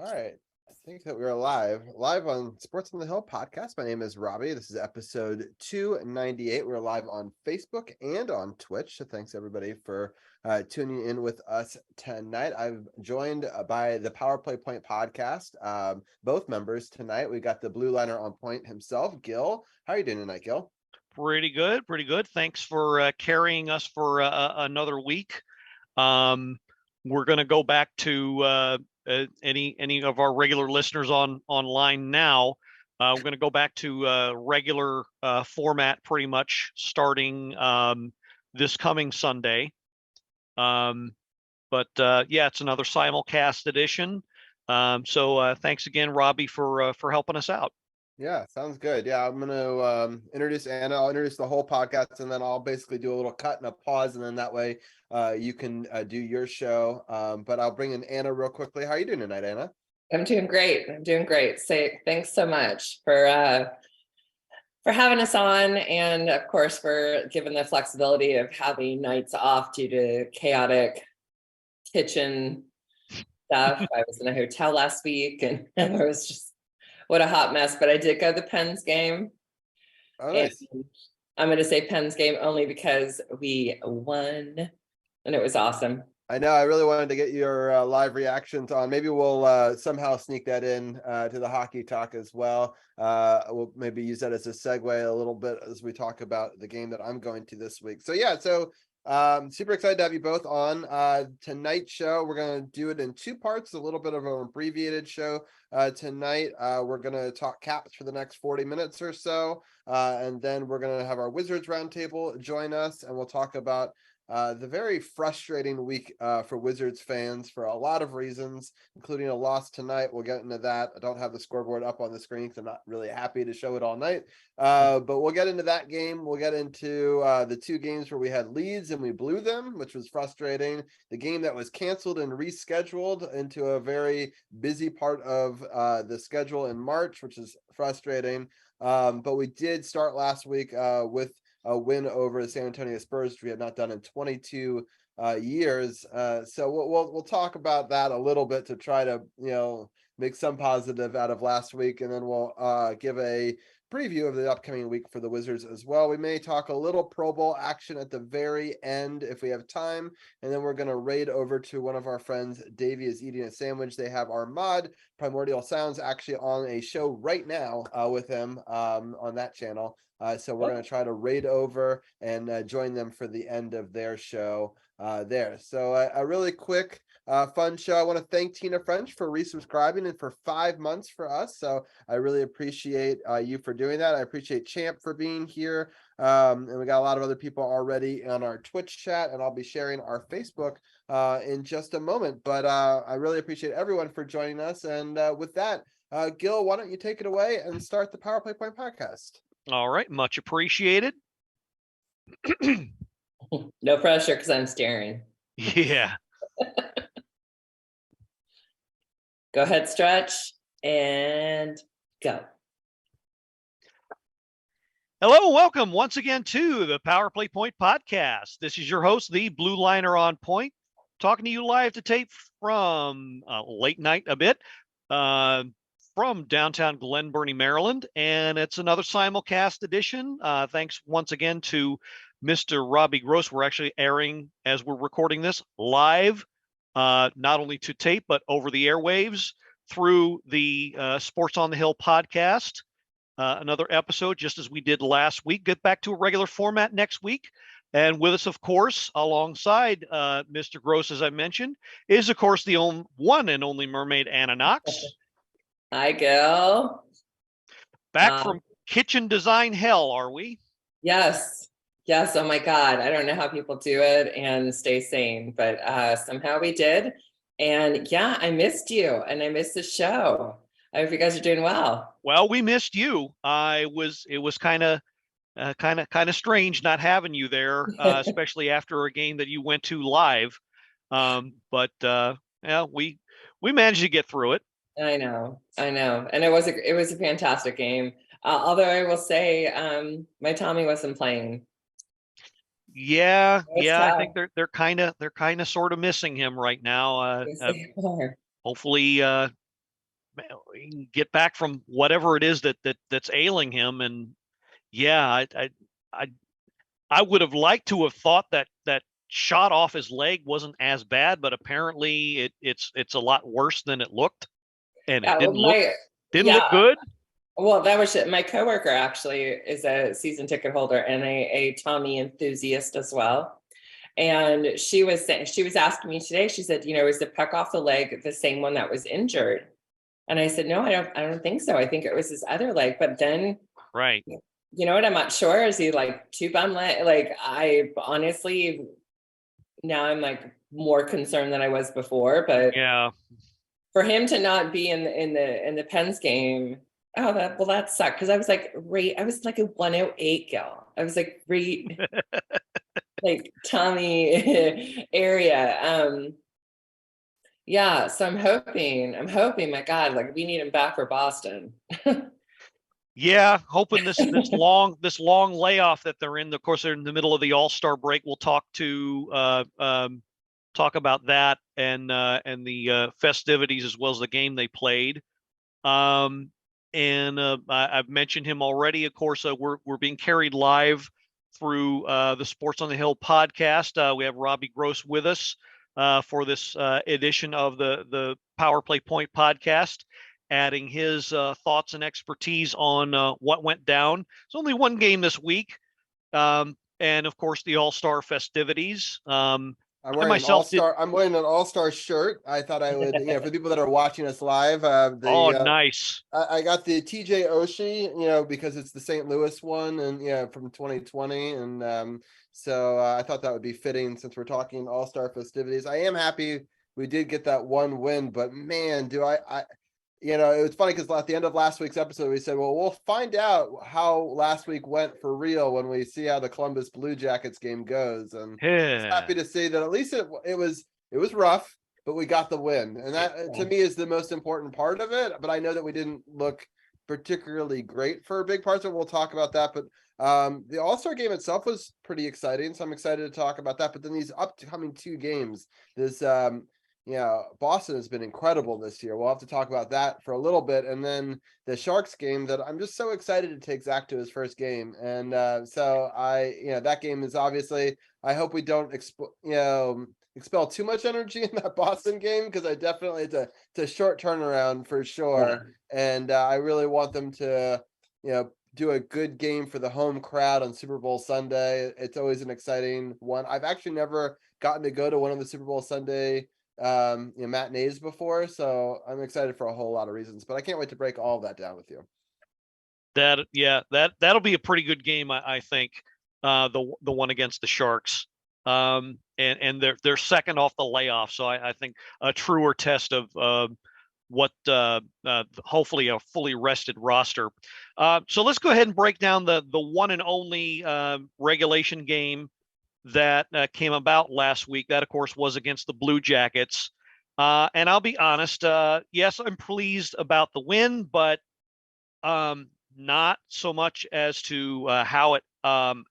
All right. I think that we're live on Sports on the Hill podcast. My name is Robbie. This is episode 298. We're live on Facebook and on Twitch. So thanks everybody for tuning in with us tonight. I'm joined by the Powerplay Point Podcast, both members tonight. We got the blue liner on point himself, Gil. How are you doing tonight, Gil? Pretty good. Thanks for carrying us for another week. We're going to go back to any of our regular listeners online now. We're going to go back to regular format pretty much starting this coming Sunday. But it's another simulcast edition. So thanks again, Robbie, for helping us out. Yeah, sounds good. Yeah, I'm going to introduce Anna. I'll introduce the whole podcast, and then I'll basically do a little cut and a pause, and then that way you can do your show. But I'll bring in Anna real quickly. How are you doing tonight, Anna? I'm doing great. Thanks so much for having us on, and of course for giving the flexibility of having nights off due to chaotic kitchen stuff. I was in a hotel last week, and it was just what a hot mess. But I did go to the Pens game. Oh, nice. I'm going to say Pens game only because we won, and it was awesome. I know. I really wanted to get your live reactions on. Maybe we'll somehow sneak that in to the hockey talk as well. We'll maybe use that as a segue a little bit as we talk about the game that I'm going to this week. So super excited to have you both on tonight's show. We're going to do it in two parts, a little bit of an abbreviated show tonight. We're going to talk Caps for the next 40 minutes or so, and then we're going to have our Wizards Roundtable join us, and we'll talk about the very frustrating week for Wizards fans for a lot of reasons, including a loss tonight. We'll get into that. I don't have the scoreboard up on the screen because I'm not really happy to show it all night. But we'll get into that game. We'll get into the two games where we had leads and we blew them, which was frustrating. The game that was canceled and rescheduled into a very busy part of the schedule in March, which is frustrating. But we did start last week with a win over the San Antonio Spurs, which we had not done in 22 years. So we'll talk about that a little bit to try to make some positive out of last week, and then we'll give a preview of the upcoming week for the Wizards as well. We may talk a little Pro Bowl action at the very end if we have time, and then we're going to raid over to one of our friends. Davey is eating a sandwich. They have our mod Primordial Sounds actually on a show right now with him on that channel. So we're going to try to raid over and join them for the end of their show there. So a really quick, fun show. I want to thank Tina French for resubscribing and for 5 months for us. So I really appreciate you for doing that. I appreciate Champ for being here. And we got a lot of other people already on our Twitch chat, and I'll be sharing our Facebook in just a moment. But I really appreciate everyone for joining us. And with that, Gil, why don't you take it away and start the Powerplay Point Podcast? All right. Much appreciated. No pressure because I'm staring. Yeah. Go ahead, stretch, and go. Hello, welcome once again to the Powerplay Point Podcast. This is your host, the Blue Liner on Point, talking to you live to tape from late night a bit from downtown Glen Burnie, Maryland. And it's another simulcast edition. Thanks once again to Mr. RobbieG. We're actually airing, as we're recording this, live, not only to tape, but over the airwaves through the Sports on the Hill podcast. Another episode, just as we did last week. Get back to a regular format next week. And with us, of course, alongside Mr. Gross, as I mentioned, is, of course, the one and only mermaid, Anna Knox. Hi, Gil. Back from kitchen design hell, are we? Yes. Oh my God. I don't know how people do it and stay sane, but somehow we did. And yeah, I missed you and I missed the show. I hope you guys are doing well. Well, we missed you. It was kind of strange not having you there, especially after a game that you went to live. But we managed to get through it. I know, and it was a fantastic game. Although I will say, my Tommy wasn't playing. Yeah, I think they're kind of sort of missing him right now. Yes, they are. Hopefully he can get back from whatever it is that's ailing him. And yeah, I would have liked to have thought that shot off his leg wasn't as bad, but apparently it's a lot worse than it looked, and it didn't look good. Well, that was it. My coworker actually is a season ticket holder and a Tommy enthusiast as well. And she was asking me today, she said, is the puck off the leg the same one that was injured? And I said, no, I don't think so. I think it was his other leg. But then, right. You know what? I'm not sure. Is he like two bum leg? Like, I honestly, now I'm like more concerned than I was before, but yeah, for him to not be in the Pens game, that sucked. Cause I was like, I was like a 108 gal. I was like, like Tommy area. Yeah. So I'm hoping, my God, like we need him back for Boston. Yeah, hoping this long layoff that they're in. Of course, they're in the middle of the All-Star break. We'll talk about that and the festivities as well as the game they played. I've mentioned him already. Of course, we're being carried live through the Sports on the Hill podcast. We have RobbieG with us for this edition of the Powerplay Point Podcast, adding his thoughts and expertise on what went down. It's only one game this week. And of course, the All-Star festivities. I'm wearing an All-Star shirt. I thought I would, for the people that are watching us live. Nice. I got the TJ Oshie, because it's the St. Louis one and from 2020. And so I thought that would be fitting since we're talking All-Star festivities. I am happy we did get that one win, but man, it was funny because at the end of last week's episode, we said, well, we'll find out how last week went for real when we see how the Columbus Blue Jackets game goes. And happy to see that at least it was rough, but we got the win. And that to me is the most important part of it. But I know that we didn't look particularly great for big parts of it. We'll talk about that. But the All-Star game itself was pretty exciting. So I'm excited to talk about that. But then these upcoming two games, this Boston has been incredible this year. We'll have to talk about that for a little bit. And then the Sharks game that I'm just so excited to take Zach to his first game. And so that game is obviously, I hope we don't expel too much energy in that Boston game, because I definitely, it's a short turnaround for sure. Yeah. And I really want them to, do a good game for the home crowd on Super Bowl Sunday. It's always an exciting one. I've actually never gotten to go to one of the Super Bowl Sunday matinees before, so I'm excited for a whole lot of reasons, but I can't wait to break all of that down with you. That'll be a pretty good game, I think. The one against the Sharks, and they're second off the layoff, so I think a truer test of what hopefully a fully rested roster. So let's go ahead and break down the one and only regulation game that came about last week. That, of course, was against the Blue Jackets. And I'll be honest, yes, I'm pleased about the win, but not so much as to how it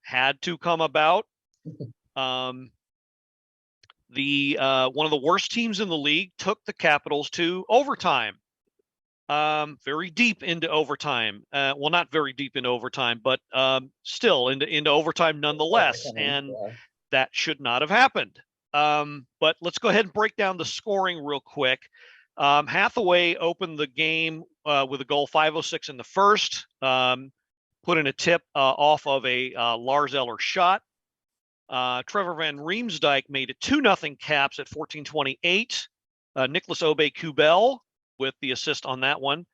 had to come about. The one of the worst teams in the league took the Capitals to overtime. Very deep into overtime. Well, not very deep into overtime, but still into overtime nonetheless. And that should not have happened. But let's go ahead and break down the scoring real quick. Hathaway opened the game with a goal, 5:06 in the first. Put in a tip off of a Lars Eller shot. Trevor Van Riemsdyk made it 2-0 Caps at 14:28. Nicholas Aube-Kubel with the assist on that one.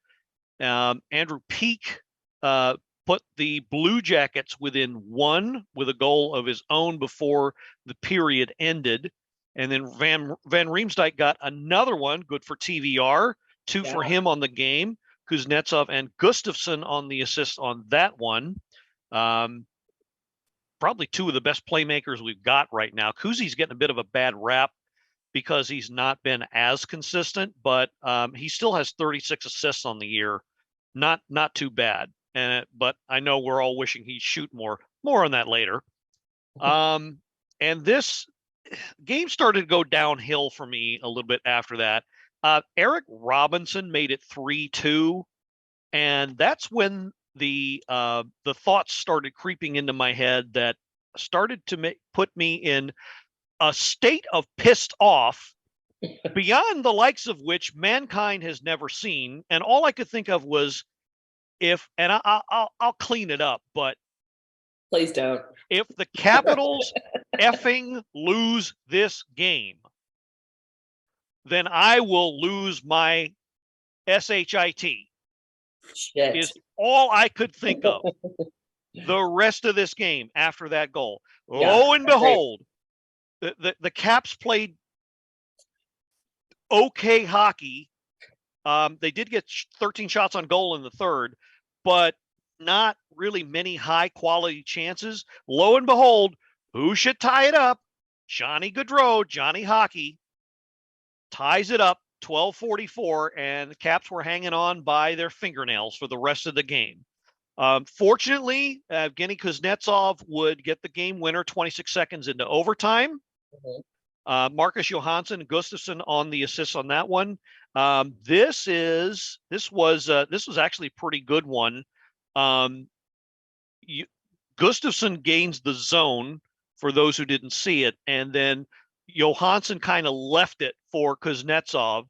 Andrew Peak put the Blue Jackets within one with a goal of his own before the period ended. And then Van Riemsdyk got another one, good for TVR, two for him on the game. Kuznetsov and Gustafsson on the assist on that one. Probably two of the best playmakers we've got right now. Kuzi's getting a bit of a bad rap because he's not been as consistent, but he still has 36 assists on the year. Not too bad. But I know we're all wishing he'd shoot more. More on that later. And this game started to go downhill for me a little bit after that. Eric Robinson made it 3-2, and that's when the thoughts started creeping into my head that started to put me in a state of pissed off beyond the likes of which mankind has never seen. And all I could think of was I'll clean it up, but Please don't. if the Capitals effing lose this game, then I will lose my SHIT. Shit. Is all I could think of the rest of this game after that goal. Yeah, Lo and behold, the Caps played okay hockey. They did get 13 shots on goal in the third, but not really many high quality chances. Lo and behold, who should tie it up? Johnny Gaudreau, Johnny Hockey, ties it up 12:44, and the Caps were hanging on by their fingernails for the rest of the game. Fortunately, Evgeny Kuznetsov would get the game winner 26 seconds into overtime. Mhm. Marcus Johansson and Gustafsson on the assists on that one. This was actually a pretty good one. Gustafsson gains the zone for those who didn't see it, and then Johansson kind of left it for Kuznetsov,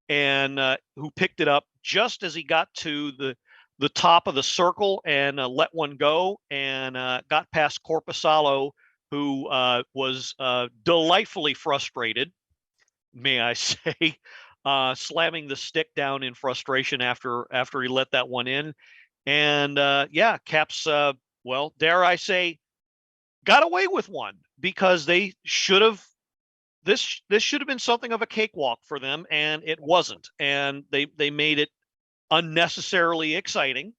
and who picked it up just as he got to the top of the circle and let one go, and got past Korpisalo, who was delightfully frustrated, may I say, slamming the stick down in frustration after he let that one in. And Caps, well, dare I say, got away with one, because they should have. This should have been something of a cakewalk for them, and it wasn't. And they made it unnecessarily exciting.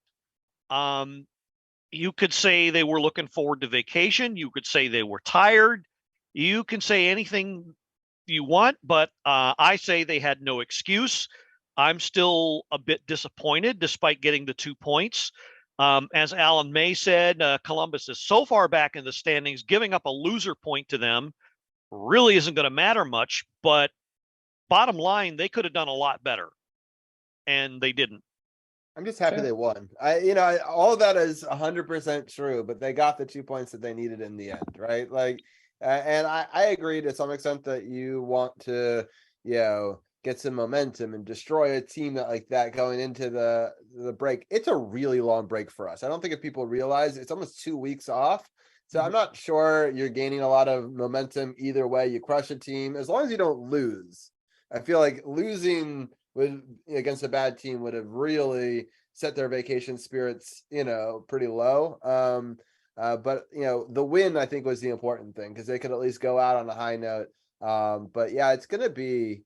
You could say they were looking forward to vacation. You could say they were tired. You can say anything you want, but I say they had no excuse. I'm still a bit disappointed despite getting the 2 points. As Alan May said, Columbus is so far back in the standings, giving up a loser point to them really isn't going to matter much, but bottom line, they could have done a lot better, and they didn't. I'm just happy Sure. they won. All of that is 100% true, but they got the 2 points that they needed in the end, right? And I agree to some extent that you want to, get some momentum and destroy a team like that going into the break. It's a really long break for us. I don't think if people realize it's almost 2 weeks off. So I'm not sure you're gaining a lot of momentum either way. You crush a team as long as you don't lose. I feel like losing against a bad team would have really set their vacation spirits, pretty low. But the win, I think, was the important thing, because they could at least go out on a high note. But yeah, it's going to be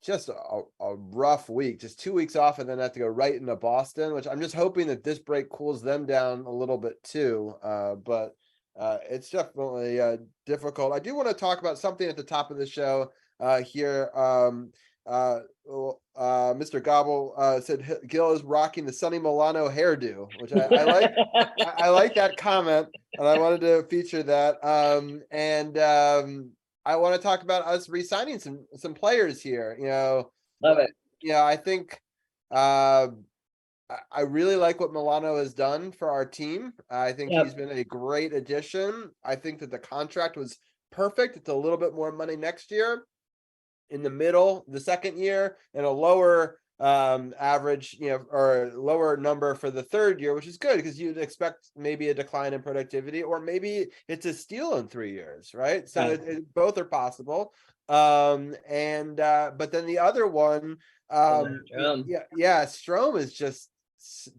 just a rough week, just 2 weeks off, and then have to go right into Boston, which I'm just hoping that this break cools them down a little bit too. But it's definitely difficult. I do want to talk about something at the top of the show here. Mr. Gobble said Gil is rocking the Sonny Milano hairdo, which I like. I like that comment, and I wanted to feature that. I want to talk about us re-signing some players here. Love it. I think I really like what Milano has done for our team. I think Yep. he's been a great addition. I think that the contract was perfect. It's a little bit more money next year in the middle, the second year, and a lower average, or lower number for the third year, which is good, because you'd expect maybe a decline in productivity, or maybe it's a steal in 3 years, right? So both are possible. But then the other one, Strome has just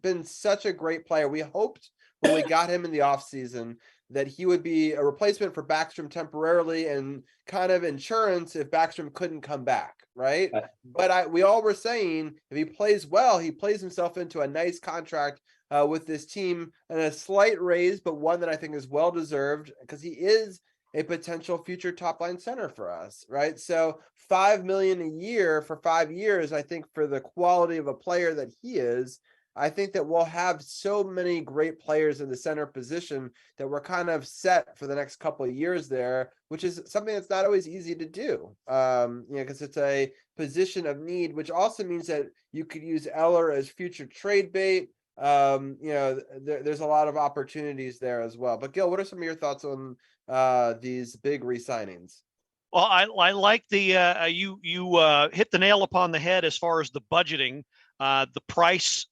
been such a great player. We hoped when we got him in the offseason that he would be a replacement for Backstrom temporarily, and kind of insurance if Backstrom couldn't come back, right? But we all were saying, if he plays well, he plays himself into a nice contract with this team, and a slight raise, but one that I think is well deserved, because he is a potential future top line center for us, right? So $5 million a year for 5 years, I think, for the quality of a player that he is, I think that we'll have so many great players in the center position that we're kind of set for the next couple of years there, which is something that's not always easy to do. Because it's a position of need, which also means that you could use Eller as future trade bait. There's a lot of opportunities there as well. But Gil, what are some of your thoughts on these big re-signings? Well, I like the you hit the nail upon the head as far as the budgeting. The price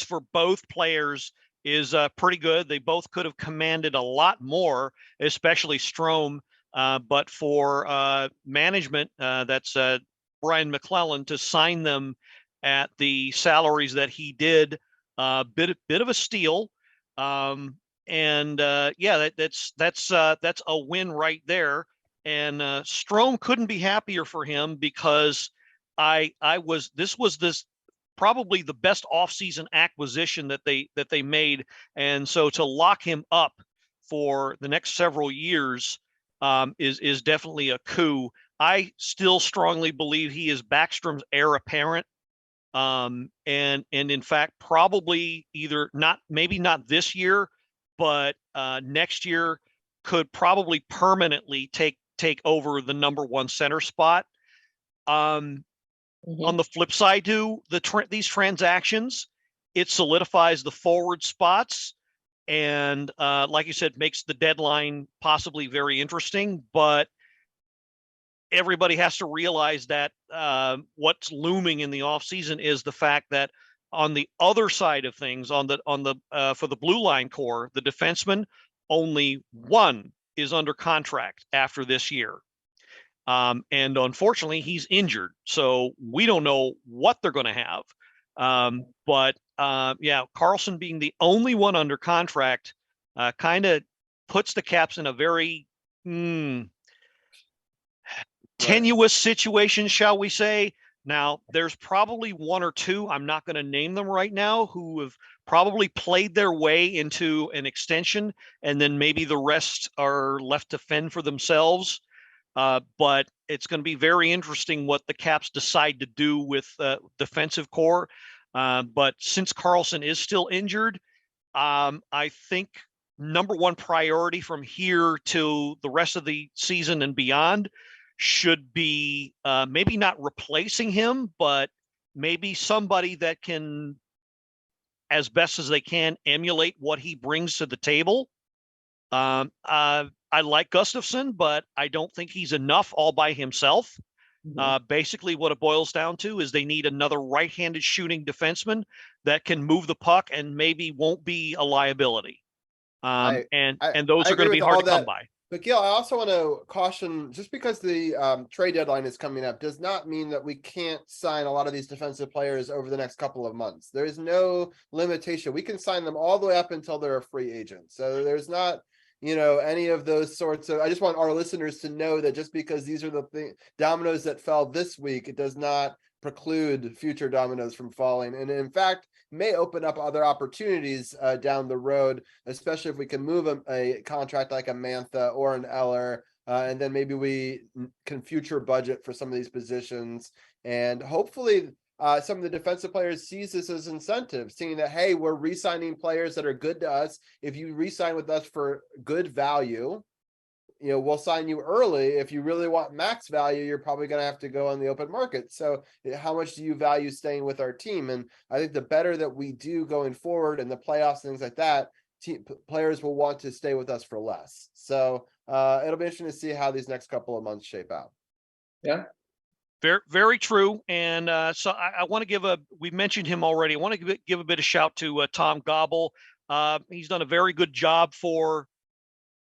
for both players is pretty good. They both could have commanded a lot more, especially Strome. But for management, that's Brian McClellan, to sign them at the salaries that he did, bit of a steal. That's a win right there. And Strome couldn't be happier for him, because this was probably the best offseason acquisition that they made. And so to lock him up for the next several years is definitely a coup. I still strongly believe he is Backstrom's heir apparent. And in fact, probably maybe not this year, but next year could probably permanently take over the number one center spot. On the flip side, these transactions, it solidifies the forward spots, and like you said, makes the deadline possibly very interesting. But everybody has to realize that what's looming in the offseason is the fact that on the other side of things, for the blue line core, the defenseman, only one is under contract after this year. And unfortunately, he's injured. So we don't know what they're going to have. But Karlsson being the only one under contract kind of puts the Caps in a very tenuous situation, shall we say. Now, there's probably one or two, I'm not going to name them right now, who have probably played their way into an extension, and then maybe the rest are left to fend for themselves. But it's going to be very interesting what the Caps decide to do with defensive core. But since Karlsson is still injured, I think number one priority from here to the rest of the season and beyond should be maybe not replacing him, but maybe somebody that can, as best as they can, emulate what he brings to the table. I like Gustafsson, but I don't think he's enough all by himself. Basically, what it boils down to is they need another right-handed shooting defenseman that can move the puck and maybe won't be a liability. And those are going to be hard to come by. But Gil, I also want to caution, just because the trade deadline is coming up does not mean that we can't sign a lot of these defensive players over the next couple of months. There is no limitation. We can sign them all the way up until they're a free agent. So there's not, any of those sorts of, I just want our listeners to know that just because these are the dominoes that fell this week, it does not preclude future dominoes from falling. And in fact, may open up other opportunities down the road, especially if we can move a contract like a Mantha or an Eller, and then maybe we can future budget for some of these positions. And hopefully some of the defensive players sees this as incentive, seeing that, hey, we're re-signing players that are good to us. If you re-sign with us for good value, we'll sign you early. If you really want max value, you're probably going to have to go on the open market. So how much do you value staying with our team? And I think the better that we do going forward in the playoffs, things like that, players will want to stay with us for less. So it'll be interesting to see how these next couple of months shape out. Yeah. Very, very true. And so I want to we mentioned him already. I want to give a bit of shout to Tom Gobble. He's done a very good job for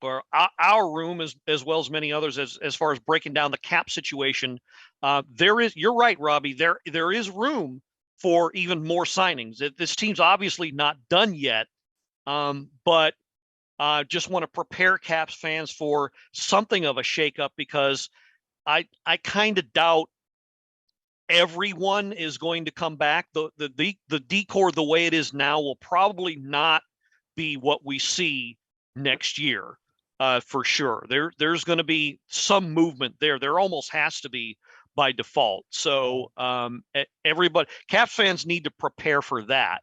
our room as well as many others as far as breaking down the cap situation. You're right, Robbie, there is room for even more signings. This team's obviously not done yet, but just want to prepare Caps fans for something of a shakeup, because I kind of doubt everyone is going to come back. The decor the way it is now will probably not be what we see next year. For sure. There's going to be some movement there. There almost has to be by default. So everybody, Caps fans need to prepare for that.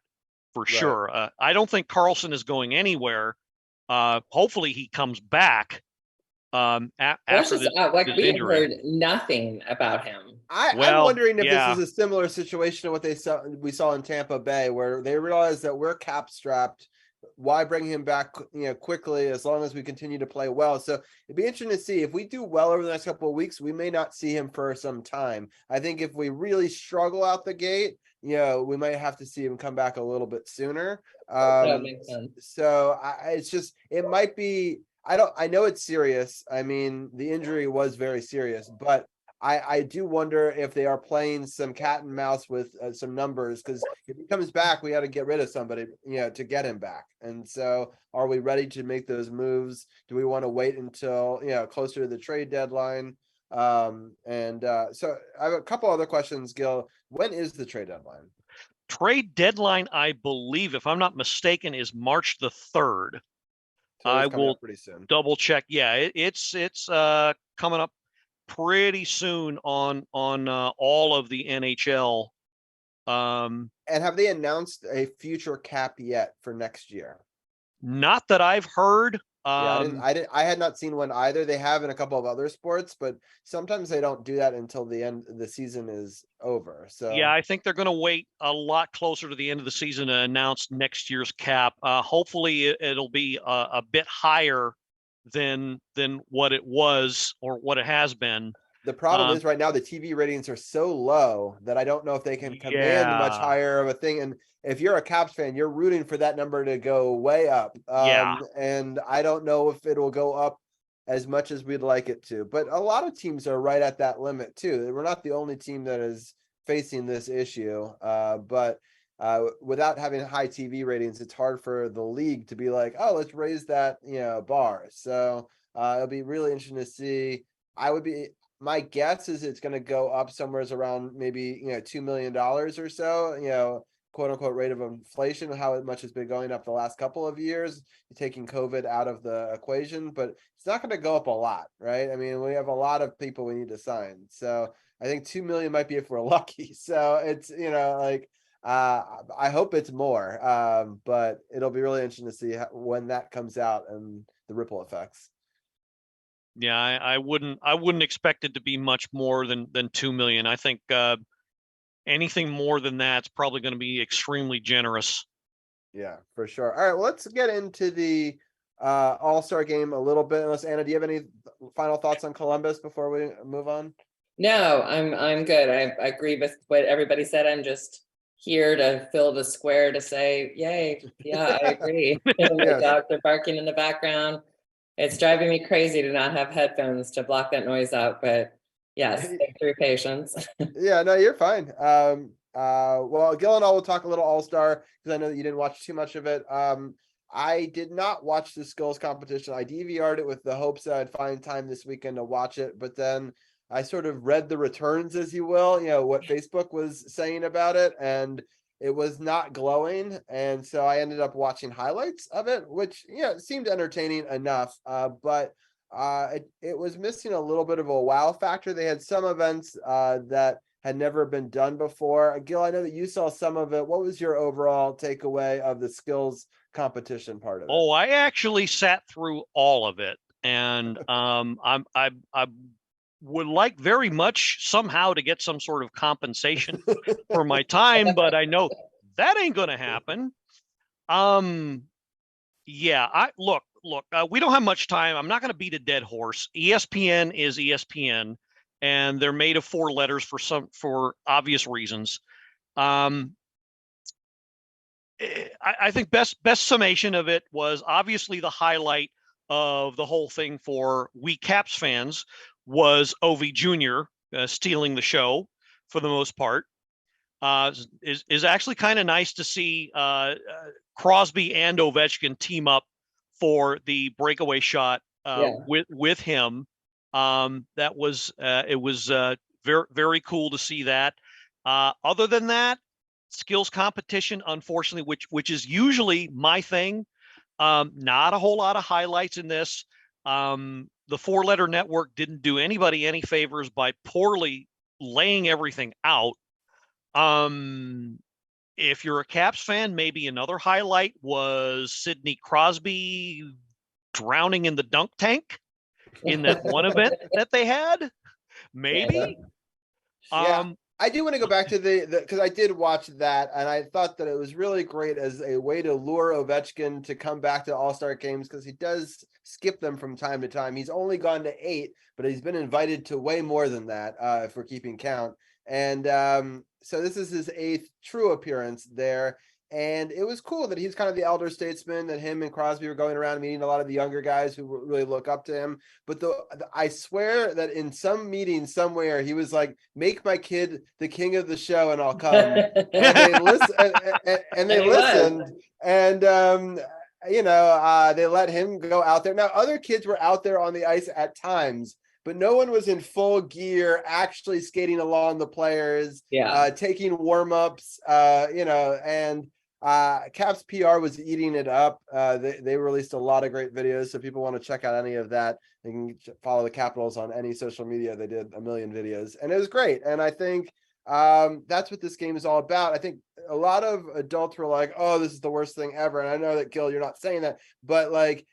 for sure. I don't think Carlson is going anywhere. Hopefully he comes back after this we have injury. heard nothing about him. I'm wondering if this is a similar situation to what we saw in Tampa Bay, where they realized that we're cap strapped. Why bring him back, quickly as long as we continue to play well? So it'd be interesting to see if we do well over the next couple of weeks. We may not see him for some time. I think if we really struggle out the gate, we might have to see him come back a little bit sooner. That makes sense. So it might be. I know it's serious. I mean, the injury was very serious, but I do wonder if they are playing some cat and mouse with some numbers, because if he comes back, we got to get rid of somebody, to get him back. And so are we ready to make those moves? Do we want to wait until, closer to the trade deadline? So I have a couple other questions, Gil. When is the trade deadline? Trade deadline, I believe, if I'm not mistaken, is March the 3rd. So I will pretty soon. Double check. Yeah, it's coming up pretty soon on all of the NHL. And have they announced a future cap yet for next year? Not that I've heard. I had not seen one either. They have in a couple of other sports, but sometimes they don't do that until the end the season is over. So yeah, I think they're going to wait a lot closer to the end of the season to announce next year's cap. Hopefully it'll be a bit higher than what it was or what it has been. The problem is right now the TV ratings are so low that I don't know if they can command much higher of a thing. And if you're a Caps fan, you're rooting for that number to go way up. And I don't know if it'll go up as much as we'd like it to. But a lot of teams are right at that limit too. We're not the only team that is facing this issue. But without having high TV ratings, it's hard for the league to be like, oh, let's raise that, bar. So it'll be really interesting to see. My guess is it's going to go up somewhere around maybe, $2 million or so, quote unquote rate of inflation, how much has been going up the last couple of years, taking COVID out of the equation, but it's not going to go up a lot, right? I mean, we have a lot of people we need to sign. So I think 2 million might be if we're lucky. So it's, I hope it's more, but it'll be really interesting to see when that comes out and the ripple effects. Yeah, I wouldn't expect it to be much more than 2 million. I think anything more than that's probably going to be extremely generous. Yeah, for sure. All right, well, let's get into the All-Star game a little bit. Unless Anna, do you have any final thoughts on Columbus before we move on? No, I'm good. I agree with what everybody said. I'm just here to fill the square to say, yay. Yeah, I agree. The dogs are barking in the background. It's driving me crazy to not have headphones to block that noise out, but yes, thanks for your patience. Yeah, no, you're fine. Well, Gil and I will talk a little All-Star because I know that you didn't watch too much of it. I did not watch the skills competition. I DVR'd it with the hopes that I'd find time this weekend to watch it, but then I sort of read the returns, as you will, what Facebook was saying about it, and it was not glowing. And so I ended up watching highlights of it, which, seemed entertaining enough. But it was missing a little bit of a wow factor. They had some events that had never been done before. Gil, I know that you saw some of it. What was your overall takeaway of the skills competition part of it? Oh, I actually sat through all of it. And I would like very much somehow to get some sort of compensation for my time, but I know that ain't going to happen. Look, we don't have much time. I'm not going to beat a dead horse. ESPN is ESPN, and they're made of 4 letters for obvious reasons. I think best summation of it was obviously the highlight of the whole thing for we Caps fans was Ovi Jr. Stealing the show for the most part. Is actually kind of nice to see Crosby and Ovechkin team up for the breakaway shot with him. That was it was very, very cool to see that. Other than that, skills competition, unfortunately, which is usually my thing. Not a whole lot of highlights in this. The 4-letter network didn't do anybody any favors by poorly laying everything out. If you're a Caps fan, maybe another highlight was Sidney Crosby drowning in the dunk tank in that one event that they had. Maybe. Yeah. I do want to go back to the because I did watch that, and I thought that it was really great as a way to lure Ovechkin to come back to All-Star games, because he does skip them from time to time. He's only gone to 8, but he's been invited to way more than that, if we're keeping count. And so this is his 8th true appearance there. And it was cool that he's kind of the elder statesman, that him and Crosby were going around meeting a lot of the younger guys who really look up to him. But I swear that in some meeting somewhere, he was like, "Make my kid the king of the show and I'll come." And they listen, and they listened. And, they let him go out there. Now, other kids were out there on the ice at times, but no one was in full gear, actually skating along the players, taking warm-ups, and Caps PR was eating it up. They released a lot of great videos, so people want to check out any of that. They can follow the Capitals on any social media. They did a million videos, and it was great. And I think that's what this game is all about. I think a lot of adults were like, "Oh, this is the worst thing ever." And I know that, Gil, you're not saying that, but like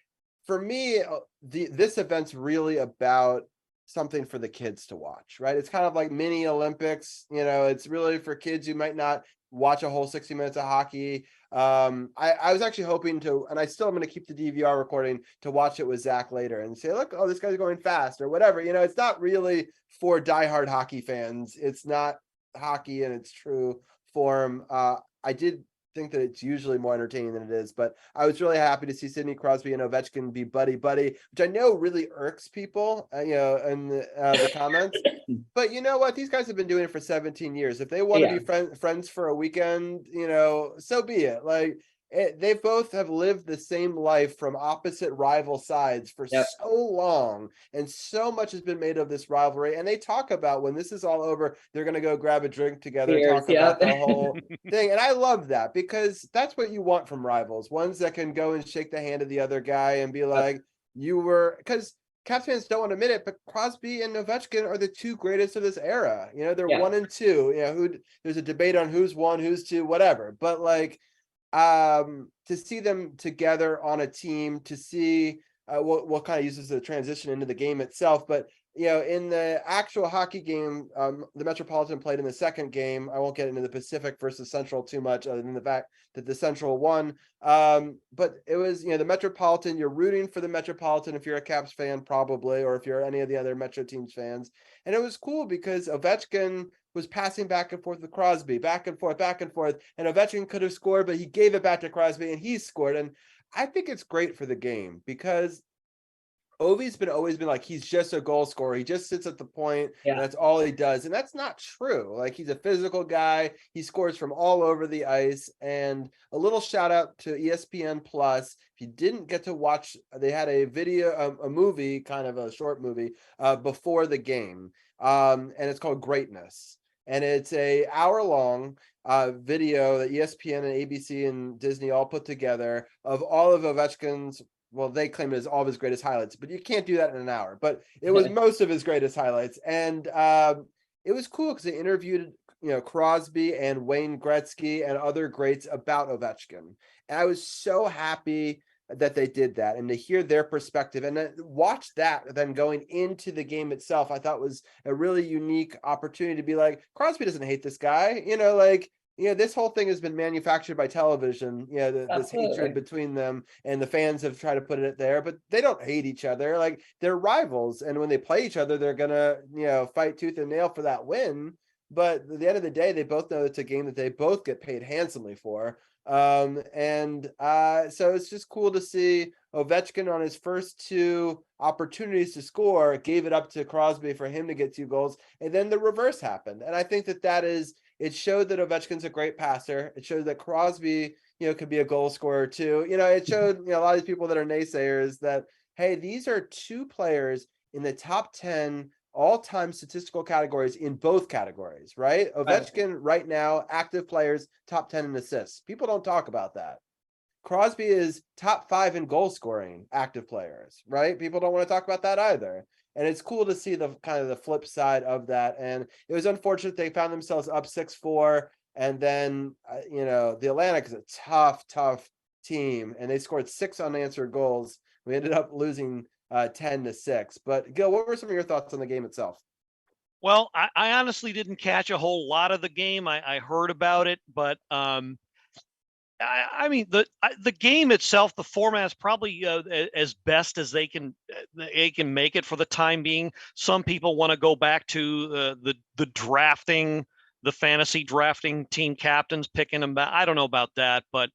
for me, this event's really about something for the kids to watch, right? It's kind of like mini Olympics. It's really for kids who might not watch a whole 60 minutes of hockey. I was actually hoping to, and I still am going to keep the DVR recording to watch it with Zach later and say, look, oh, this guy's going fast or whatever. It's not really for diehard hockey fans. It's not hockey in its true form. I did think that it's usually more entertaining than it is, but I was really happy to see Sidney Crosby and Ovechkin be buddy, which I know really irks people, in the comments. But you know what? These guys have been doing it for 17 years. If they want to be friends for a weekend, so be it. Like they both have lived the same life from opposite rival sides for so long, and so much has been made of this rivalry. And they talk about when this is all over, they're going to go grab a drink together and talk about the whole thing. And I love that, because that's what you want from rivals, ones that can go and shake the hand of the other guy and be like, because Caps fans don't want to admit it, but Crosby and Ovechkin are the two greatest of this era. They're 1 and 2. There's a debate on who's 1, who's 2, whatever. But like, to see them together on a team, to see what kind of uses the transition into the game itself. But in the actual hockey game, the Metropolitan played in the second game. I won't get into the Pacific versus Central too much, other than the fact that the Central won. But it was, the Metropolitan, you're rooting for the Metropolitan if you're a Caps fan, probably, or if you're any of the other Metro teams fans. And it was cool because Ovechkin was passing back and forth with Crosby, back and forth, and Ovechkin could have scored, but he gave it back to Crosby and he scored. And I think it's great for the game, because Ovi's always been like, he's just a goal scorer. He just sits at the point, and that's all he does. And that's not true. Like, he's a physical guy. He scores from all over the ice. And a little shout out to ESPN Plus. If you didn't get to watch, they had a video, a movie, kind of a short movie, before the game. And it's called Greatness. And it's a hour-long video that ESPN and ABC and Disney all put together of all of Ovechkin's, well, they claim it as all of his greatest highlights, but you can't do that in an hour. But it was most of his greatest highlights. And it was cool because they interviewed, Crosby and Wayne Gretzky and other greats about Ovechkin. And I was so happy that they did that, and to hear their perspective and then watch that then going into the game itself, I thought was a really unique opportunity to be like, Crosby doesn't hate this guy, this whole thing has been manufactured by television, this hatred between them, and the fans have tried to put it there, but they don't hate each other. Like, they're rivals, and when they play each other, they're gonna, fight tooth and nail for that win. But at the end of the day, they both know it's a game that they both get paid handsomely for. So it's just cool to see Ovechkin on his first 2 opportunities to score, gave it up to Crosby for him to get 2 goals, and then the reverse happened. And I think that is, it showed that Ovechkin's a great passer. It showed that Crosby, could be a goal scorer too. It showed, a lot of these people that are naysayers that, hey, these are 2 players in the top 10 all-time statistical categories in both categories, right? Ovechkin right now, active players, top 10 in assists. People don't talk about that. Crosby is top 5 in goal scoring, active players, right? People don't want to talk about that either. And it's cool to see the kind of the flip side of that. And it was unfortunate they found themselves up 6-4 And then, the Atlantic is a tough team, and they scored 6 unanswered goals. We ended up losing 10-6. But Gil, what were some of your thoughts on the game itself? Well, I honestly didn't catch a whole lot of the game. I heard about it, but I mean the game itself, the format is probably as best as they can make it for the time being. Some people want to go back to the drafting, the fantasy drafting team captains, picking them back. I don't know about that, but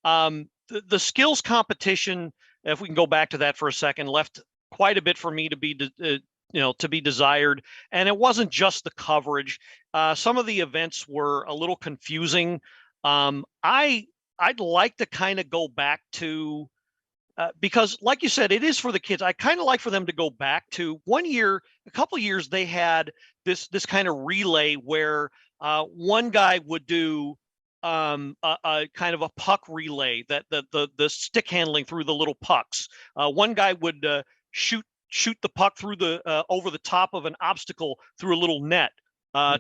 the skills competition, if we can go back to that for a second, left quite a bit for me to be to be desired. And it wasn't just the coverage. Some of the events were a little confusing. I'd like to kind of go back to because, like you said, it is for the kids. I kind of like for them to go back to a couple years. They had this kind of relay where one guy would do a kind of a puck relay, that the stick handling through the little pucks. One guy would shoot the puck through the over the top of an obstacle through a little net.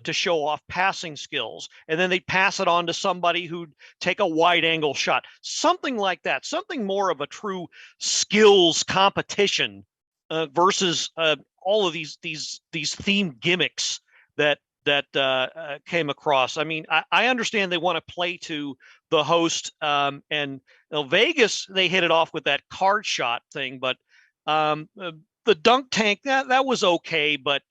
To show off passing skills, and then they pass it on to somebody who'd take a wide angle shot, something like that, something more of a true skills competition versus all of these themed gimmicks that came across. I mean, I understand they want to play to the host, and Vegas, they hit it off with that card shot thing, but the dunk tank, that was okay, but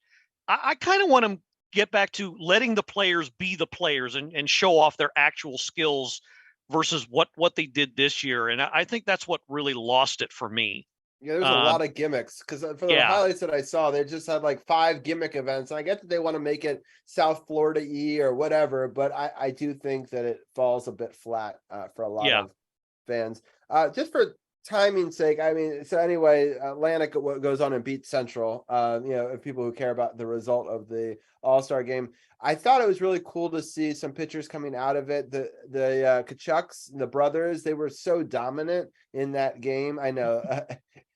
I kind of want them get back to letting the players be the players and show off their actual skills versus what they did this year. And I think that's what really lost it for me. Yeah, there's a lot of gimmicks, because for the highlights that I saw, they just had like 5 gimmick events. And I get that they want to make it South Florida-y or whatever, but I do think that it falls a bit flat for a lot of fans. Just for timing's sake, I mean, so anyway, Atlantic goes on and beats Central. People who care about the result of the All-Star game. I thought it was really cool to see some pictures coming out of it. The Kachucks, the brothers, they were so dominant in that game. I know.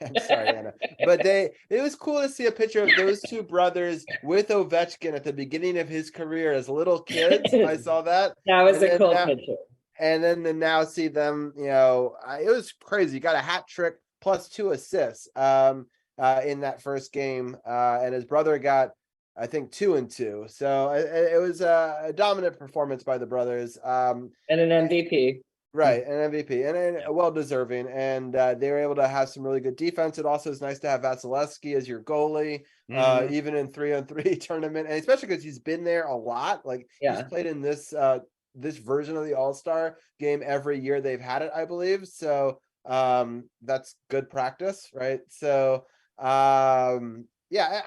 I'm sorry, Anna, but it was cool to see a picture of those 2 brothers with Ovechkin at the beginning of his career as little kids. I saw that. That was a cool picture. And then to now see them, it was crazy. He got a hat trick plus 2 assists in that first game. And his brother got, I think, 2 and 2. So it was a dominant performance by the brothers. And an MVP. Right, an MVP, and well deserving. And they were able to have some really good defense. It also is nice to have Vasilevsky as your goalie, even in 3-on-3 tournament, and especially because he's been there a lot. Like he's played in this version of the All-Star game every year they've had it, I believe. So that's good practice, right? So I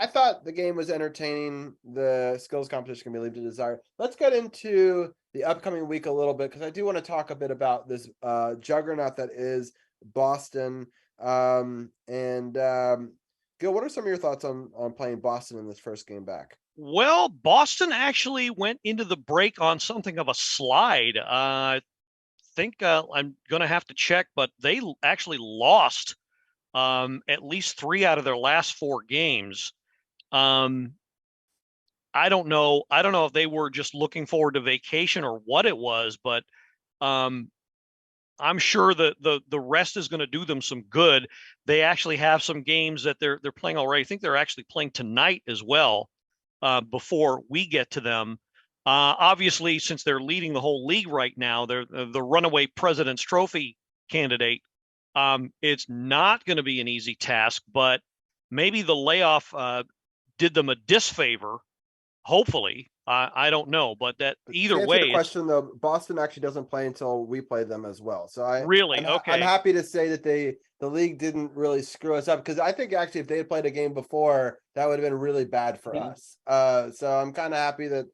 thought the game was entertaining. The skills competition can be leave to desire. Let's get into the upcoming week a little bit, because I do want to talk a bit about this juggernaut that is Boston. Gil, what are some of your thoughts on playing Boston in this first game back? Well, Boston actually went into the break on something of a slide. I think I'm going to have to check, but they actually lost at least 3 out of their last 4 games. I don't know if they were just looking forward to vacation or what it was, but I'm sure that the rest is going to do them some good. They actually have some games that they're playing already. I think they're actually playing tonight as well. Before we get to them, obviously, since they're leading the whole league right now, they're the runaway President's Trophy candidate. It's not going to be an easy task, but maybe the layoff did them a disfavor. Hopefully, I don't know, but either way, the question though, Boston actually doesn't play until we play them as well. So I'm happy to say that the league didn't really screw us up, because I think actually if they had played a game before, that would have been really bad for us. So I'm kind of happy that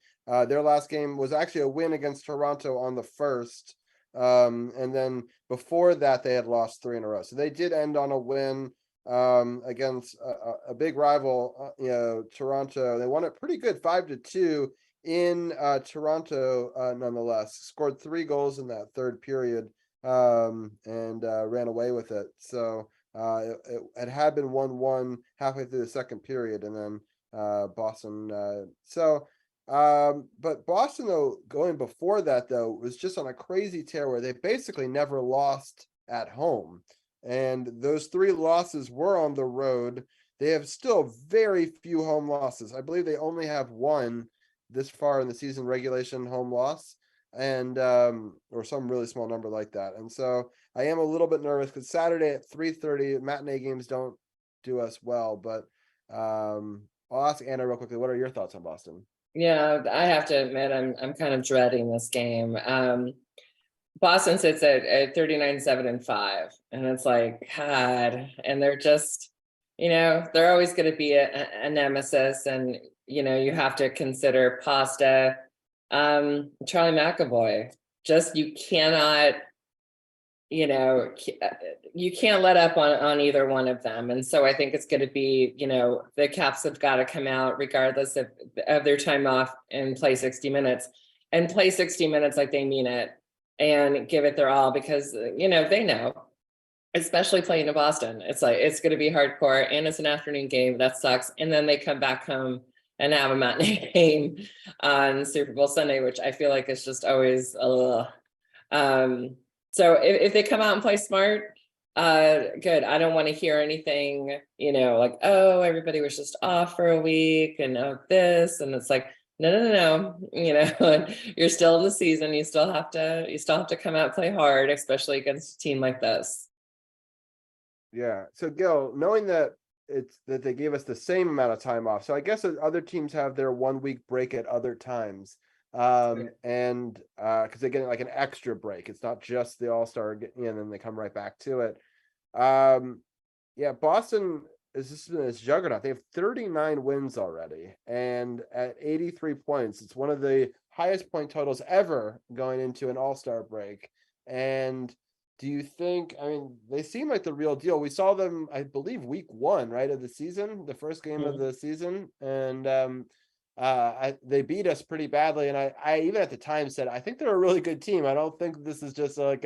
their last game was actually a win against Toronto on the 1st, and then before that they had lost 3 in a row. So they did end on a win against a big rival, Toronto. They won it pretty good, 5-2 in Toronto, nonetheless. Scored 3 goals in that third period, and ran away with it. So it had been 1-1 halfway through the second period, and then Boston. But Boston, though, going before that, though, was just on a crazy tear where they basically never lost at home. And those 3 losses were on the road. They have still very few home losses. I believe they only have 1 this far in the season, regulation home loss, and or some really small number like that. And so I am a little bit nervous because Saturday at 3:30 matinee games don't do us well. But I'll ask Anna real quickly. What are your thoughts on Boston? Yeah, I have to admit, I'm kind of dreading this game. Boston sits at 39-7-5, and it's like, God, and they're just, they're always going to be a nemesis, and you have to consider Pasta, Charlie McAvoy. Just you cannot, you can't let up on either one of them. And so I think it's going to be, the Caps have got to come out regardless of their time off and play 60 minutes like they mean it and give it their all, because, they know, especially playing in Boston, it's like, it's going to be hardcore and it's an afternoon game. That sucks. And then they come back home and have a matinee game on Super Bowl Sunday, which I feel like is just always, so if they come out and play smart, good. I don't want to hear anything, like, oh, everybody was just off for a week and this, and it's like, no. You're still in the season. You still have to come out and play hard, especially against a team like this. Yeah. So Gil, knowing that that they gave us the same amount of time off, so I guess other teams have their 1 week break at other times. And because they're getting like an extra break, it's not just the All-Star and then they come right back to it. Yeah, Boston is just been this juggernaut. They have 39 wins already, and at 83 points, it's one of the highest point totals ever going into an All-Star break. And do you think, I mean, they seem like the real deal. We saw them, I believe, week 1, right, of the season, the first game of the season, and they beat us pretty badly. And I even at the time said, I think they're a really good team. I don't think this is just like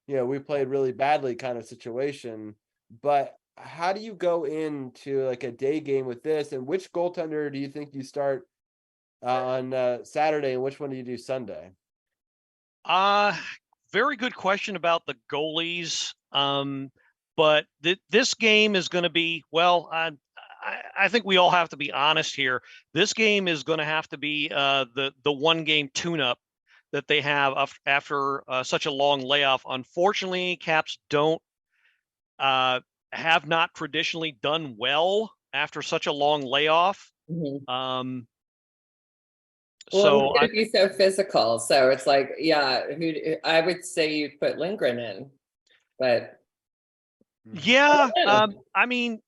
we played really badly kind of situation. But how do you go into like a day game with this? And which goaltender do you think you start on Saturday, and which one do you do Sunday? Very good question about the goalies. But this game is going to be, well, I think we all have to be honest here. This game is going to have to be the 1 game tune-up that they have after such a long layoff. Unfortunately, Caps don't have not traditionally done well after such a long layoff. Well, So it'd be so physical. So it's like, yeah, I would say you put Lindgren in, but yeah, I mean,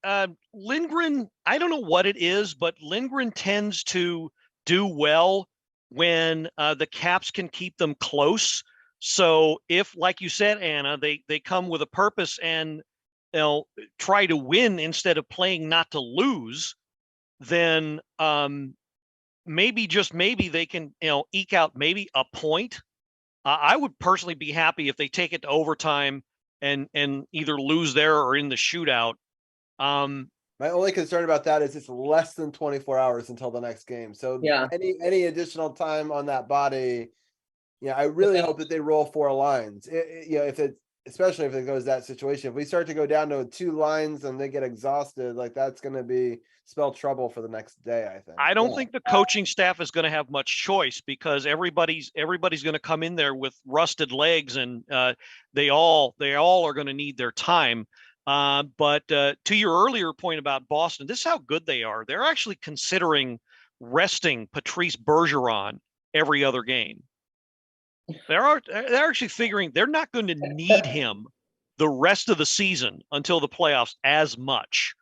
Lindgren, I don't know what it is, but Lindgren tends to do well when the Caps can keep them close. So if, like you said, Anna, they come with a purpose and try to win instead of playing not to lose, then maybe, just maybe, they can eke out maybe a point. I would personally be happy if they take it to overtime and either lose there or in the shootout. My only concern about that is it's less than 24 hours until the next game. So yeah, any additional time on that body, I really hope that they roll 4 lines. Especially if it goes that situation. If we start to go down to 2 lines and they get exhausted, like that's going to spell trouble for the next day, I think. I don't think the coaching staff is going to have much choice, because everybody's going to come in there with rusted legs, and they all are going to need their time. But to your earlier point about Boston, this is how good they are. They're actually considering resting Patrice Bergeron every other game. They're actually figuring they're not going to need him the rest of the season until the playoffs as much.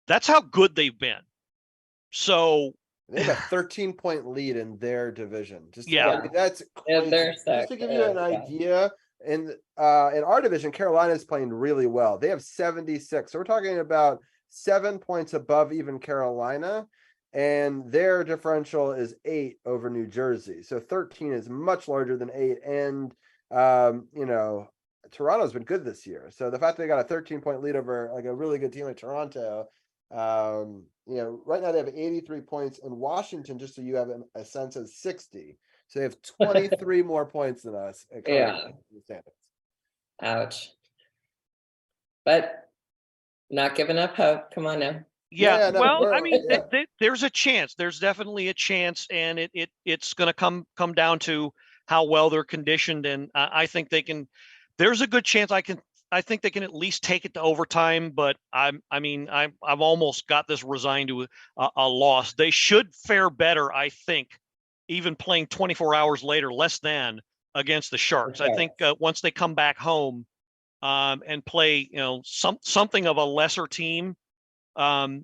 That's how good they've been. So they have a 13-point lead in their division. That's crazy. Just to give you an idea, in our division, Carolina is playing really well. They have 76. So we're talking about 7 points above even Carolina, and their differential is 8 over New Jersey. So 13 is much larger than 8. And Toronto's been good this year. So the fact that they got a 13-point lead over like a really good team like Toronto, Right now they have 83 points, and Washington, just so you have a sense, of 60. So they have 23 more points than us. Yeah. Ouch. But not giving up hope. Come on now. Yeah, well, I mean, there's a chance. There's definitely a chance, and it's going to come down to how well they're conditioned, and I think they can. There's a good chance I think they can at least take it to overtime, but I've almost got this resigned to a loss. They should fare better, I think, even playing 24 hours later, less than against the Sharks. Okay. I think once they come back home and play, something of a lesser team. I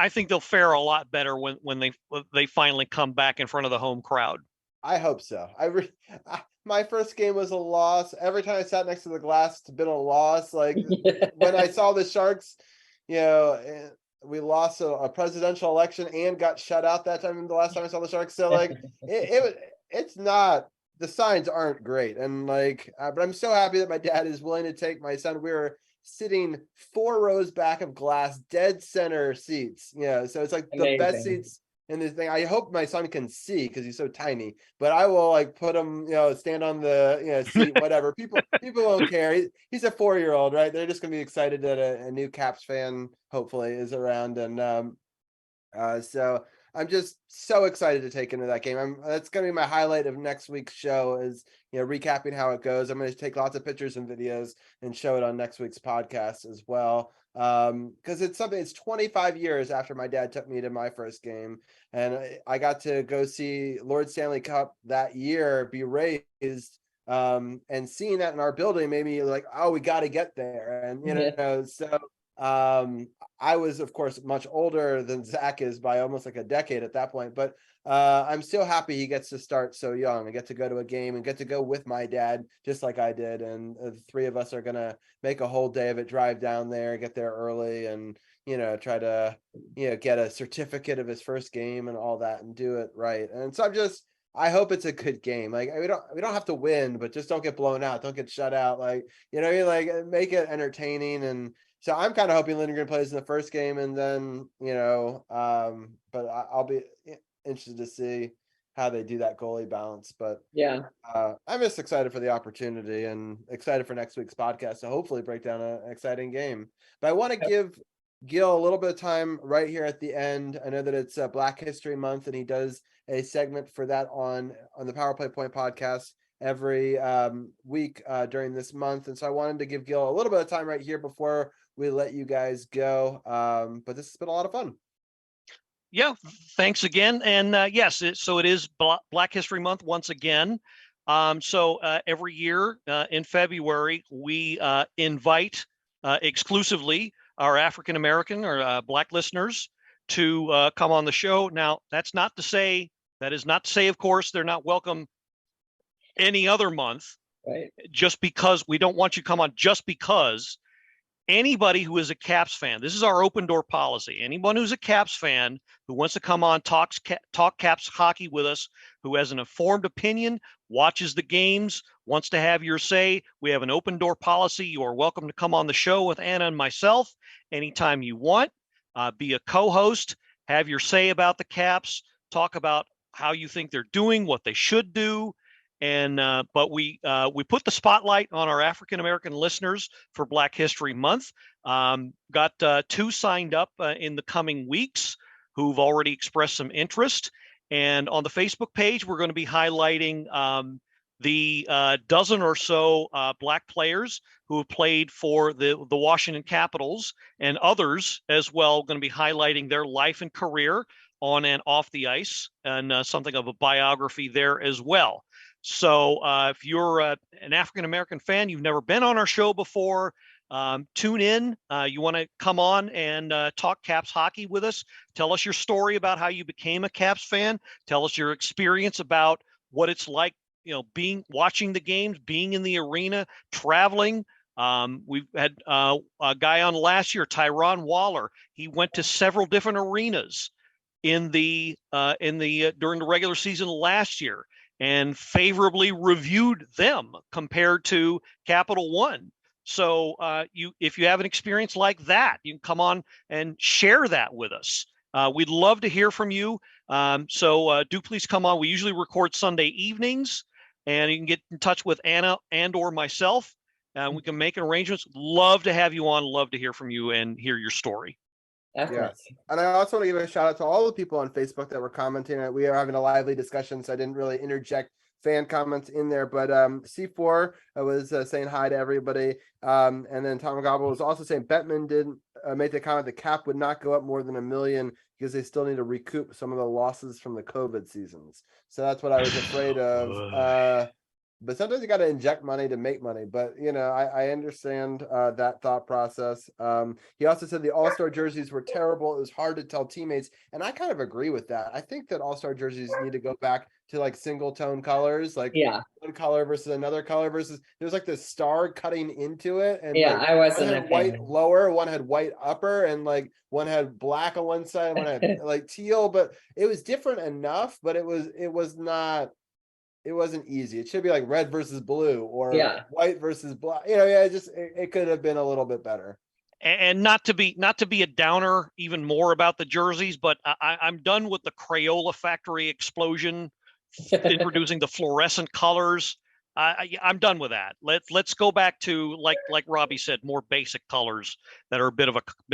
think they'll fare a lot better when they finally come back in front of the home crowd. I hope so. My first game was a loss. Every time I sat next to the glass, it's been a loss. Like when I saw the Sharks, we lost a presidential election and got shut out that time. The last time I saw the Sharks, so like it's not. The signs aren't great, and but I'm so happy that my dad is willing to take my son. We were sitting 4 rows back of glass, dead center seats. So it's like Amazing. The best seats in this thing. I hope my son can see because he's so tiny, but I will put him, stand on the seat, whatever. People won't care. He's a 4-year-old, right? They're just gonna be excited that a new Caps fan hopefully is around, and so I'm just so excited to take into that game. That's going to be my highlight of next week's show is, recapping how it goes. I'm going to take lots of pictures and videos and show it on next week's podcast as well. Because it's 25 years after my dad took me to my first game, and I got to go see Lord Stanley Cup that year be raised. And seeing that in our building made me like, oh, we got to get there. And, so I was, of course, much older than Zach is by almost like a decade at that point, but I'm still happy he gets to start so young and get to go to a game and get to go with my dad, just like I did. And the 3 of us are going to make a whole day of it, drive down there, get there early, and, try to, get a certificate of his first game and all that and do it right. And so I hope it's a good game. Like we don't have to win, but just don't get blown out. Don't get shut out. Make it entertaining. And so I'm kind of hoping Lindgren plays in the first game, and then, but I'll be interested to see how they do that goalie balance. But yeah, I'm just excited for the opportunity and excited for next week's podcast to hopefully break down an exciting game. But I want to give Gil a little bit of time right here at the end. I know that it's Black History Month, and he does a segment for that on the Powerplay Point podcast every week during this month. And so I wanted to give Gil a little bit of time right here before we let you guys go. But this has been a lot of fun. Yeah, thanks again. And yes, so it is Black History Month once again. So every year in February, we invite exclusively our African American or Black listeners to come on the show. Now, that is not to say, of course, they're not welcome any other month, right? Just because we don't want you to come on just because. Anybody who is a Caps fan, this is our open door policy. Anyone who's a Caps fan who wants to come on, talk Caps hockey with us, who has an informed opinion, watches the games, wants to have your say, we have an open door policy. You are welcome to come on the show with Anna and myself anytime you want. Be a co-host, have your say about the Caps, talk about how you think they're doing, what they should do. And but we put the spotlight on our African American listeners for Black History Month. Got 2 signed up in the coming weeks who've already expressed some interest. And on the Facebook page, we're going to be highlighting the dozen or so Black players who have played for the Washington Capitals, and others as well, going to be highlighting their life and career on and off the ice, and something of a biography there as well. So if you're an African-American fan, you've never been on our show before, tune in. You want to come on and talk Caps hockey with us. Tell us your story about how you became a Caps fan. Tell us your experience about what it's like, watching the games, being in the arena, traveling. We've had a guy on last year, Tyron Waller. He went to several different arenas during the regular season last year, and favorably reviewed them compared to Capital One. So if you have an experience like that, you can come on and share that with us. We'd love to hear from you. So do please come on. We usually record Sunday evenings, and you can get in touch with Anna and or myself. We can make arrangements. Love to have you on. Love to hear from you and hear your story. Definitely. Yes. And I also want to give a shout out to all the people on Facebook that were commenting. We are having a lively discussion, so I didn't really interject fan comments in there, but C4 was saying hi to everybody. And then Tom Gobble was also saying Bettman didn't make the comment the cap would not go up more than $1 million because they still need to recoup some of the losses from the COVID seasons. So that's what I was afraid of. But sometimes you got to inject money to make money. But, I understand that thought process. He also said the All-Star jerseys were terrible. It was hard to tell teammates. And I kind of agree with that. I think that All-Star jerseys need to go back to like single tone colors, like one color versus another color versus there's like this star cutting into it. And I wasn't one had white lower, one had white upper, and like one had black on one side, one had like teal, but it was different enough, but it wasn't easy. It should be like red versus blue or white versus black. It could have been a little bit better. And not to be a downer even more about the jerseys, but I'm done with the Crayola factory explosion, introducing the fluorescent colors. I'm done with that. Let's go back to like Robbie said, more basic colors that are a bit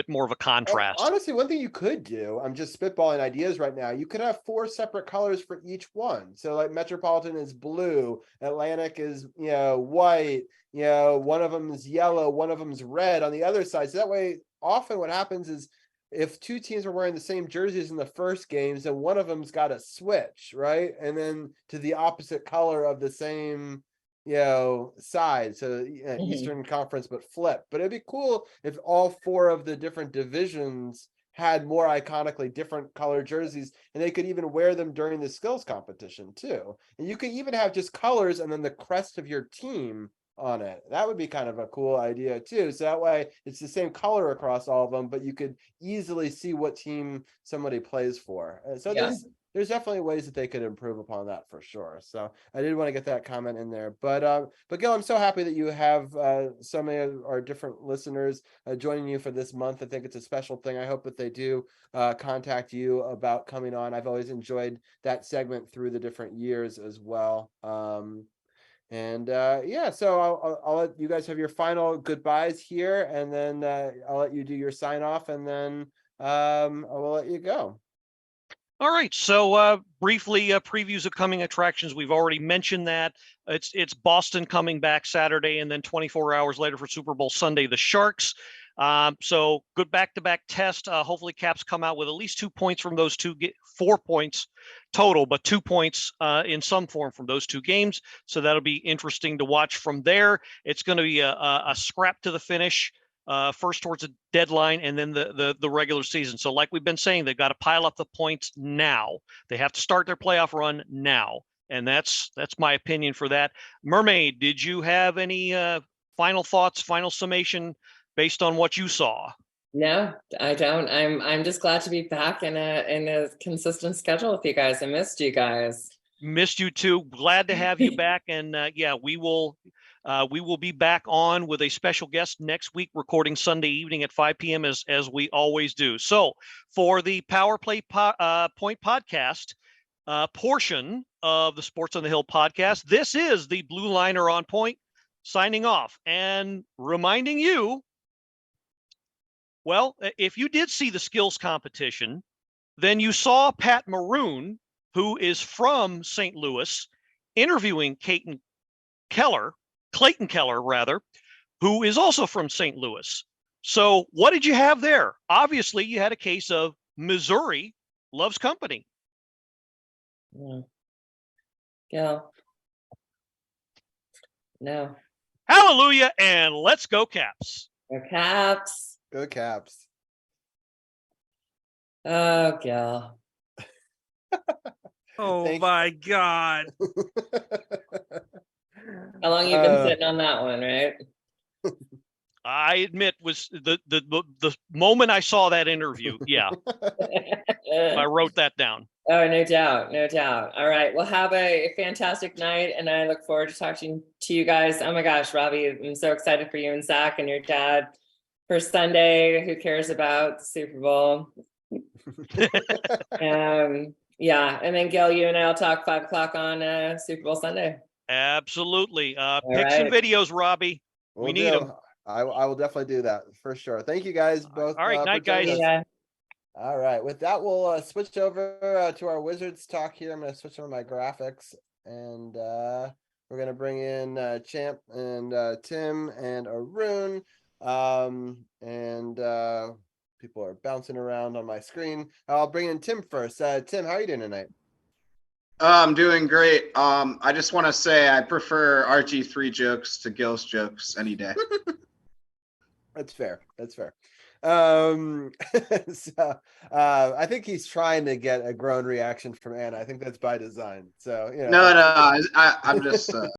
more of a contrast. Honestly, one thing you could do, I'm just spitballing ideas right now. You could have 4 separate colors for each one. So like Metropolitan is blue, Atlantic is white, one of them is yellow, one of them is red on the other side. So that way, often what happens is if 2 teams are wearing the same jerseys in the first games, then one of them's got to switch, right? And then to the opposite color of the same side, so Eastern Conference but flip. But it'd be cool if all 4 of the different divisions had more iconically different color jerseys, and they could even wear them during the skills competition too. And you could even have just colors and then the crest of your team on it. That would be kind of a cool idea too. So that way it's the same color across all of them, but you could easily see what team somebody plays for. So there's definitely ways that they could improve upon that for sure. So I did want to get that comment in there. But Gil, I'm so happy that you have so many of our different listeners joining you for this month. I think it's a special thing. I hope that they do contact you about coming on. I've always enjoyed that segment through the different years as well. So I'll let you guys have your final goodbyes here, and then I'll let you do your sign off, and then I will let you go. All right. So briefly, previews of coming attractions. We've already mentioned that it's Boston coming back Saturday, and then 24 hours later for Super Bowl Sunday, the Sharks. So good back-to-back test. Hopefully Caps come out with at least 2 points from those 4 points total, but 2 points in some form from those 2 games. So that'll be interesting to watch from there. It's going to be a scrap to the finish. First towards a deadline, and then the regular season. So like we've been saying, they've got to pile up the points now. They have to start their playoff run now. And that's my opinion for that. Mermaid, did you have any final thoughts, final summation based on what you saw? No, I don't. I'm just glad to be back in a consistent schedule with you guys. I missed you guys. Missed you too. Glad to have you back. And we will be back on with a special guest next week, recording Sunday evening at 5 p.m. as we always do. So for the Powerplay Point Podcast portion of the Sports on the Hill podcast, this is the Blue Liner on Point signing off and reminding you, well, if you did see the skills competition, then you saw Pat Maroon, who is from St. Louis, interviewing Clayton Keller, who is also from St. Louis. So what did you have there? Obviously, you had a case of Missouri loves company. Yeah. No. Hallelujah, and let's go Caps. Go Caps. Go Caps. Oh, Gil. Oh, my God. How long you been sitting on that one, right? I admit was the moment I saw that interview. Yeah, I wrote that down. Oh, no doubt. No doubt. All right. Well, have a fantastic night. And I look forward to talking to you guys. Oh my gosh, Robbie, I'm so excited for you and Zach and your dad for Sunday. Who cares about the Super Bowl? Yeah. And then Gil, you and I'll talk 5 o'clock on Super Bowl Sunday. Absolutely. Pics and videos, Robbie. We need them. I will definitely do that for sure. Thank you guys both. All right, night, guys. Yeah. All right. With that, we'll switch over to our Wizards talk here. I'm going to switch over my graphics, and we're going to bring in Champ and Tim and Arun. People are bouncing around on my screen. I'll bring in Tim first. Tim, how are you doing tonight? I'm doing great. I just want to say I prefer RG3 jokes to Gil's jokes any day. That's fair. I think he's trying to get a grown reaction from Anna. I think that's by design. So, you know. No, I'm just